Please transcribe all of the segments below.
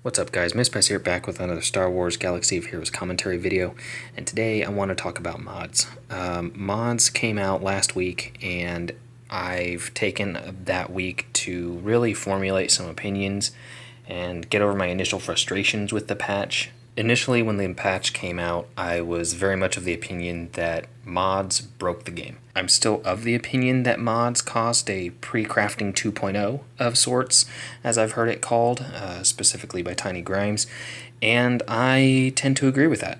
What's up guys, MissPass here, back with another Star Wars Galaxy of Heroes commentary video, and today I want to talk about mods. Mods came out last week, and I've taken that week to really formulate some opinions and get over my initial frustrations with the patch. Initially, when the patch came out, I was very much of the opinion that mods broke the game. I'm still of the opinion that mods caused a PreCrafting 2.0 of sorts, as I've heard it called, specifically by Tiny Grimes, and I tend to agree with that.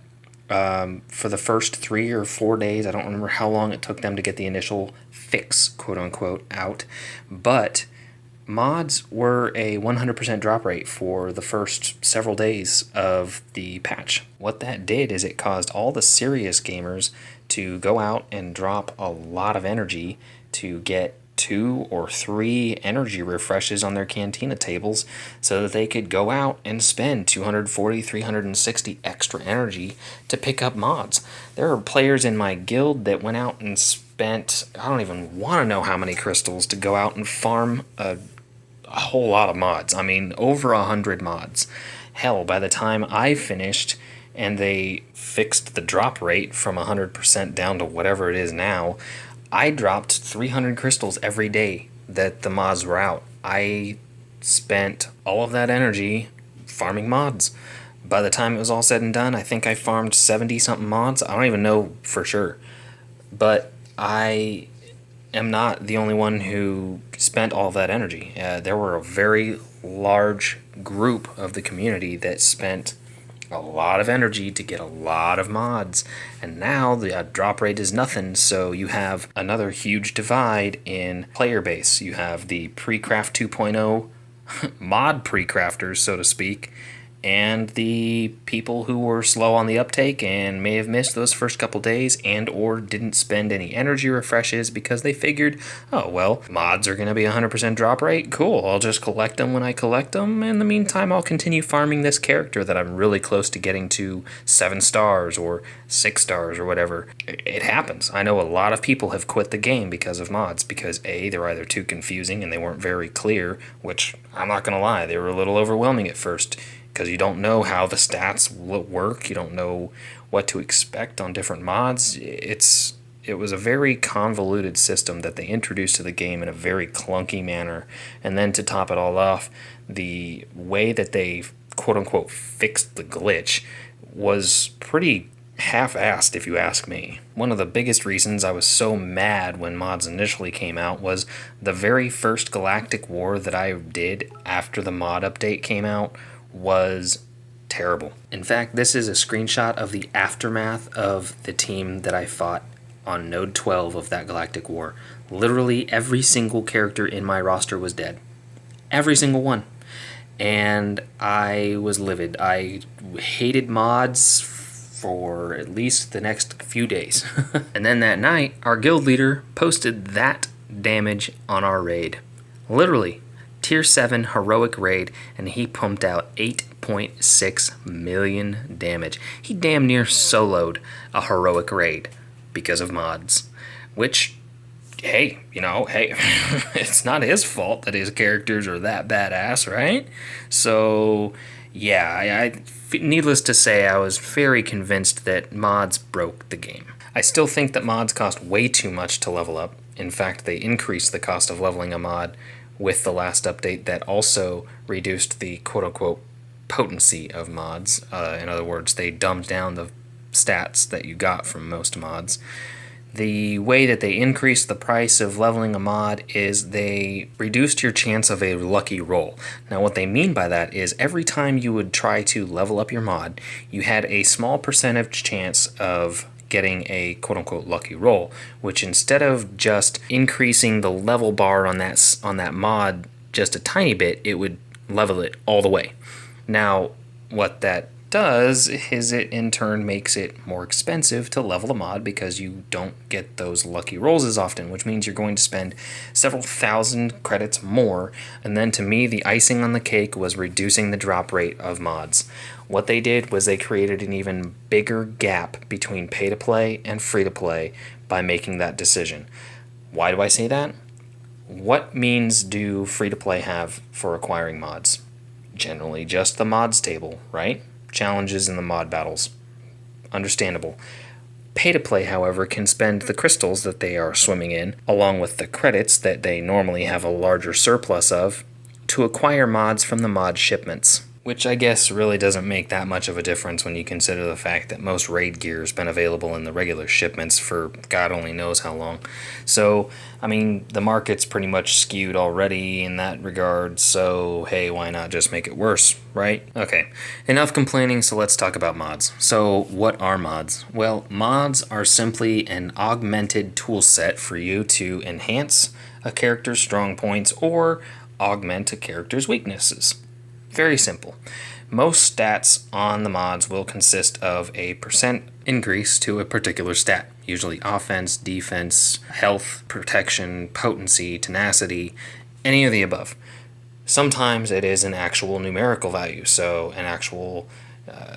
For the first 3 or 4 days, I don't remember how long it took them to get the initial fix, quote-unquote, out, but mods were a 100% drop rate for the first several days of the patch. What that did is it caused all the serious gamers to go out and drop a lot of energy to get 2 or 3 energy refreshes on their Cantina tables so that they could go out and spend 240, 360 extra energy to pick up mods. There are players in my guild that went out and spent, I don't even want to know how many crystals to go out and farm a whole lot of mods. I mean, over 100 mods. Hell, by the time I finished and they fixed the drop rate from 100% down to whatever it is now, I dropped 300 crystals every day that the mods were out. I spent all of that energy farming mods. By the time it was all said and done, I think I farmed 70 something mods. I don't even know for sure. But I am not the only one who spent all of that energy. There were a very large group of the community that spent a lot of energy to get a lot of mods, and now the drop rate is nothing, so you have another huge divide in player base. You have the PreCraft 2.0 mod pre-crafters, so to speak, and the people who were slow on the uptake and may have missed those first couple days and or didn't spend any energy refreshes because they figured, oh well, mods are going to be 100% drop rate, cool, I'll just collect them when I collect them. In the meantime, I'll continue farming this character that I'm really close to getting to 7 stars or 6 stars or whatever. It happens. I know a lot of people have quit the game because of mods, because A, they're either too confusing and they weren't very clear, which I'm not going to lie, they were a little overwhelming at first, because you don't know how the stats will work, you don't know what to expect on different mods. It was a very convoluted system that they introduced to the game in a very clunky manner, and then to top it all off, the way that they quote-unquote fixed the glitch was pretty half-assed, if you ask me. One of the biggest reasons I was so mad when mods initially came out was the very first Galactic War that I did after the mod update came out was terrible. In fact, this is a screenshot of the aftermath of the team that I fought on Node 12 of that Galactic War. Literally every single character in my roster was dead. Every single one. And I was livid. I hated mods for at least the next few days. And then that night, our guild leader posted that damage on our raid. Literally. Tier 7 heroic raid, and he pumped out 8.6 million damage. He damn near soloed a heroic raid because of mods, which, hey, it's not his fault that his characters are that badass, right? So, yeah, needless to say, I was very convinced that mods broke the game. I still think that mods cost way too much to level up. In fact, they increased the cost of leveling a mod with the last update that also reduced the quote-unquote potency of mods. In other words, they dumbed down the stats that you got from most mods. The way that they increased the price of leveling a mod is they reduced your chance of a lucky roll. Now what they mean by that is every time you would try to level up your mod, you had a small percentage chance of getting a quote-unquote lucky roll, which instead of just increasing the level bar on that mod just a tiny bit, it would level it all the way. Now, what that does is it in turn makes it more expensive to level a mod because you don't get those lucky rolls as often, which means you're going to spend several thousand credits more. And then to me, the icing on the cake was reducing the drop rate of mods. What they did was they created an even bigger gap between pay-to-play and free-to-play by making that decision. Why do I say that? What means do free-to-play have for acquiring mods? Generally just the mods table, right? Challenges in the mod battles. Understandable. Pay-to-play, however, can spend the crystals that they are swimming in, along with the credits that they normally have a larger surplus of, to acquire mods from the mod shipments. Which I guess really doesn't make that much of a difference when you consider the fact that most raid gear has been available in the regular shipments for God only knows how long. So, I mean, the market's pretty much skewed already in that regard, so hey, why not just make it worse, right? Okay, enough complaining, so let's talk about mods. So, what are mods? Well, mods are simply an augmented tool set for you to enhance a character's strong points or augment a character's weaknesses. Very simple. Most stats on the mods will consist of a percent increase to a particular stat, usually offense, defense, health, protection, potency, tenacity, any of the above. Sometimes it is an actual numerical value, so an actual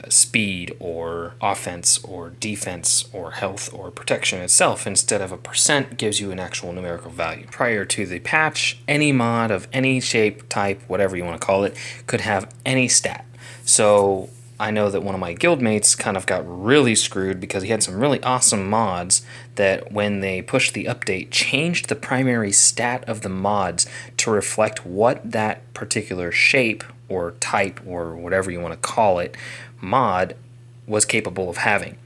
speed or offense or defense or health or protection itself instead of a percent gives you an actual numerical value. Prior to the patch, any mod of any shape, type, whatever you want to call it, could have any stat. So I know that one of my guildmates kind of got really screwed because he had some really awesome mods that when they pushed the update changed the primary stat of the mods to reflect what that particular shape or type or whatever you want to call it mod was capable of having.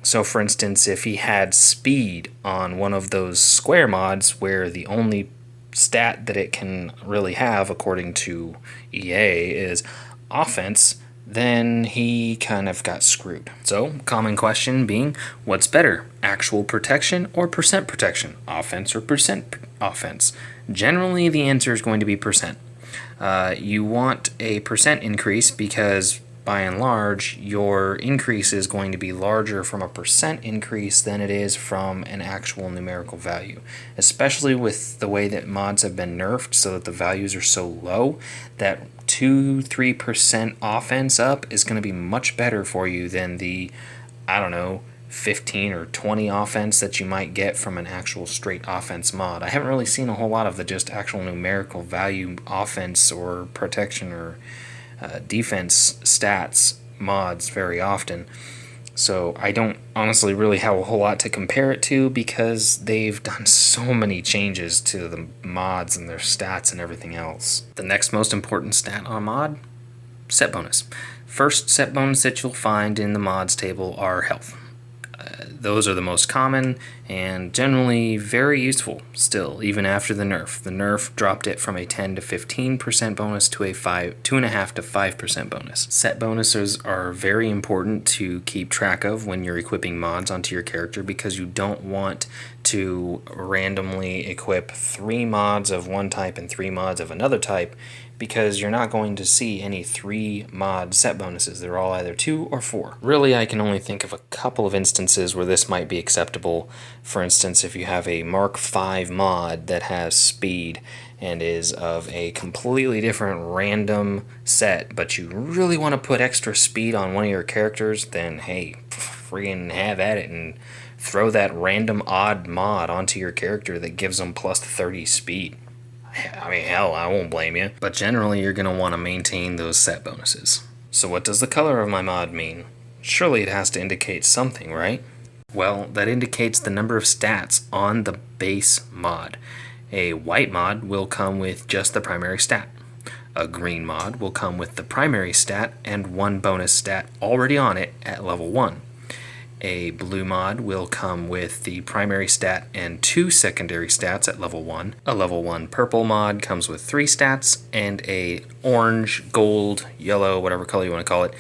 So for instance, if he had speed on one of those square mods where the only stat that it can really have according to EA is offense, then he kind of got screwed. So, common question being, what's better, actual protection or percent protection? Offense or percent offense? Generally, the answer is going to be percent. You want a percent increase because, by and large, your increase is going to be larger from a percent increase than it is from an actual numerical value. Especially with the way that mods have been nerfed so that the values are so low that 2-3% offense up is going to be much better for you than the, 15 or 20 offense that you might get from an actual straight offense mod. I haven't really seen a whole lot of the just actual numerical value offense or protection or defense stats mods very often. So I don't honestly really have a whole lot to compare it to because they've done so many changes to the mods and their stats and everything else. The next most important stat on a mod, set bonus. First set bonus that you'll find in the mods table are health. Those are the most common and generally very useful still, even after the nerf. The nerf dropped it from a 10 to 15% bonus to a 2.5 to 5% bonus. Set bonuses are very important to keep track of when you're equipping mods onto your character because you don't want to randomly equip 3 mods of one type and 3 mods of another type because you're not going to see any 3 mod set bonuses. They're all either 2 or 4. Really, I can only think of a couple of instances where this might be acceptable. For instance, if you have a Mark V mod that has speed and is of a completely different random set, but you really want to put extra speed on one of your characters, then hey, friggin' have at it and throw that random odd mod onto your character that gives them plus 30 speed. I mean, hell, I won't blame you. But generally, you're going to want to maintain those set bonuses. So what does the color of my mod mean? Surely it has to indicate something, right? Well, that indicates the number of stats on the base mod. A white mod will come with just the primary stat. A green mod will come with the primary stat and 1 bonus stat already on it at level 1. A blue mod will come with the primary stat and 2 secondary stats at level 1. A level 1 purple mod comes with 3 stats, and a orange, gold, yellow, whatever color you want to call it,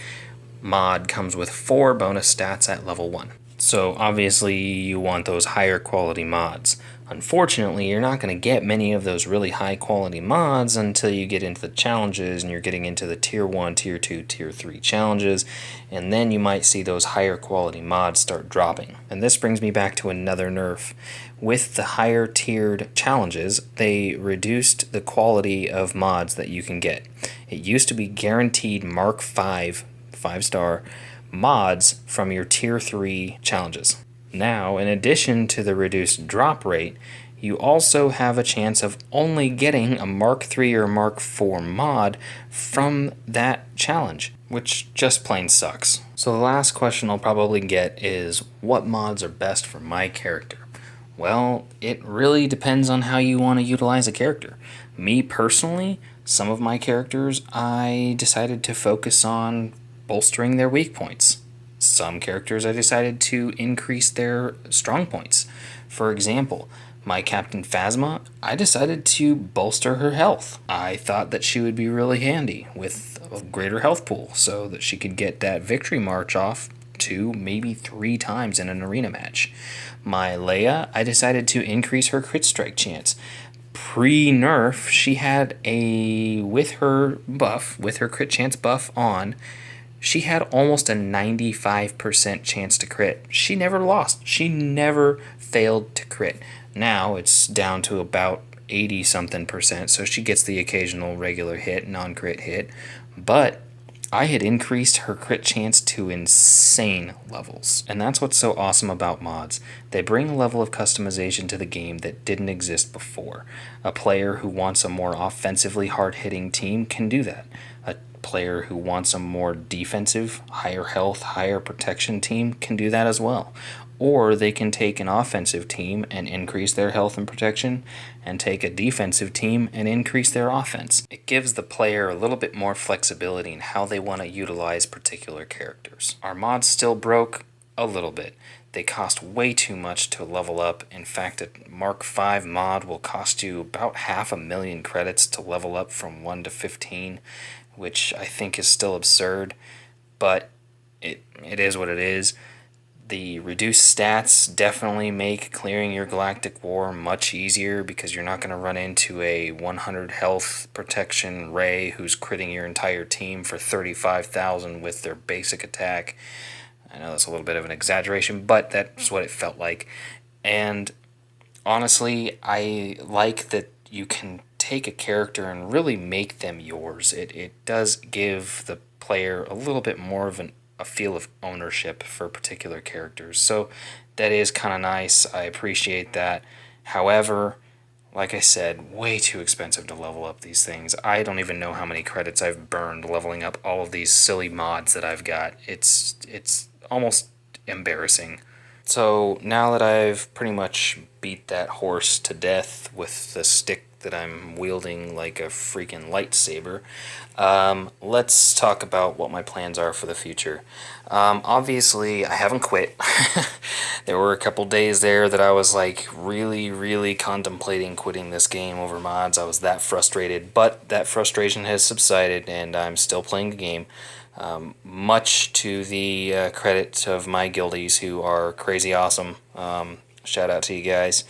mod comes with 4 bonus stats at level 1. So obviously you want those higher quality mods. Unfortunately, you're not going to get many of those really high quality mods until you get into the challenges and you're getting into the tier 1, tier 2, tier 3 challenges, and then you might see those higher quality mods start dropping. And this brings me back to another nerf. With the higher tiered challenges, they reduced the quality of mods that you can get. It used to be guaranteed Mark V, 5-star, mods from your tier 3 challenges. Now, in addition to the reduced drop rate, you also have a chance of only getting a Mark III or Mark IV mod from that challenge, which just plain sucks. So the last question I'll probably get is, what mods are best for my character? Well, it really depends on how you want to utilize a character. Me personally, some of my characters I decided to focus on bolstering their weak points. Some characters I decided to increase their strong points. For example, my Captain Phasma, I decided to bolster her health. I thought that she would be really handy with a greater health pool so that she could get that victory march off 2, maybe 3 times in an arena match. My Leia, I decided to increase her crit strike chance. Pre-nerf, she had with her crit chance buff on, she had almost a 95% chance to crit. She never lost. She never failed to crit. Now it's down to about 80 something percent, so she gets the occasional regular hit, non-crit hit, but I had increased her crit chance to insane levels. And that's what's so awesome about mods. They bring a level of customization to the game that didn't exist before. A player who wants a more offensively hard-hitting team can do that. A player who wants a more defensive, higher health, higher protection team can do that as well. Or they can take an offensive team and increase their health and protection, and take a defensive team and increase their offense. It gives the player a little bit more flexibility in how they want to utilize particular characters. Our mods still broke a little bit. They cost way too much to level up. In fact, a Mark V mod will cost you about 500,000 credits to level up from 1 to 15, which I think is still absurd, but it is what it is. The reduced stats definitely make clearing your Galactic War much easier, because you're not going to run into a 100 health protection Rey who's critting your entire team for 35,000 with their basic attack. I know that's a little bit of an exaggeration, but that's what it felt like. And honestly, I like that you can take a character and really make them yours. It does give the player a little bit more of a feel of ownership for particular characters. So that is kind of nice. I appreciate that. However, like I said, way too expensive to level up these things. I don't even know how many credits I've burned leveling up all of these silly mods that I've got. It's almost embarrassing. So now that I've pretty much beat that horse to death with the stick that I'm wielding like a freaking lightsaber, let's talk about what my plans are for the future. Obviously, I haven't quit. There were a couple days there that I was like really contemplating quitting this game over mods. I was that frustrated, but that frustration has subsided and I'm still playing the game. Much to the credit of my guildies, who are crazy awesome. Shout out to you guys.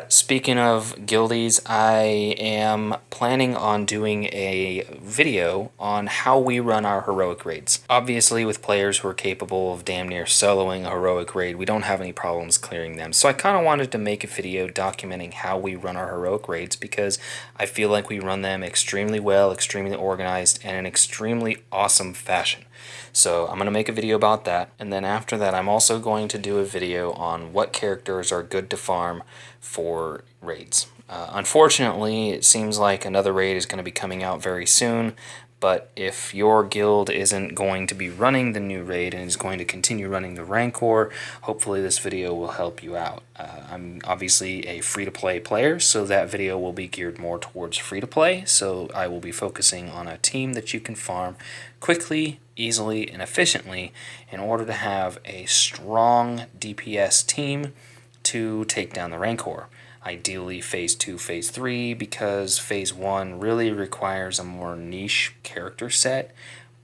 Speaking of guildies, I am planning on doing a video on how we run our heroic raids. Obviously, with players who are capable of damn near soloing a heroic raid, we don't have any problems clearing them. So I kind of wanted to make a video documenting how we run our heroic raids, because I feel like we run them extremely well, extremely organized, and in extremely awesome fashion. So I'm going to make a video about that, and then after that I'm also going to do a video on what characters are good to farm for raids. Unfortunately, it seems like another raid is going to be coming out very soon, but if your guild isn't going to be running the new raid and is going to continue running the Rancor, hopefully this video will help you out. I'm obviously a free-to-play player, so that video will be geared more towards free-to-play, so I will be focusing on a team that you can farm quickly, easily, and efficiently in order to have a strong DPS team to take down the Rancor. Ideally Phase 2, Phase 3, because Phase 1 really requires a more niche character set,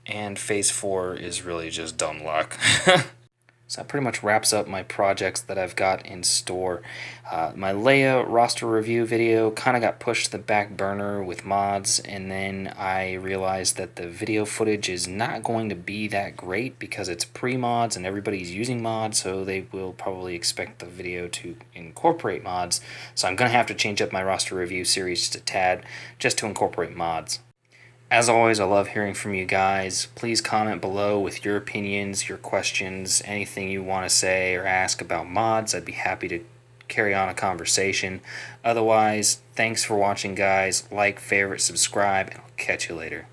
and Phase 4 is really just dumb luck. So that pretty much wraps up my projects that I've got in store. My Leia roster review video kind of got pushed to the back burner with mods, and then I realized that the video footage is not going to be that great because it's pre-mods and everybody's using mods, so they will probably expect the video to incorporate mods. So I'm going to have to change up my roster review series just a tad, just to incorporate mods. As always, I love hearing from you guys. Please comment below with your opinions, your questions, anything you want to say or ask about mods. I'd be happy to carry on a conversation. Otherwise, thanks for watching, guys. Like, favorite, subscribe, and I'll catch you later.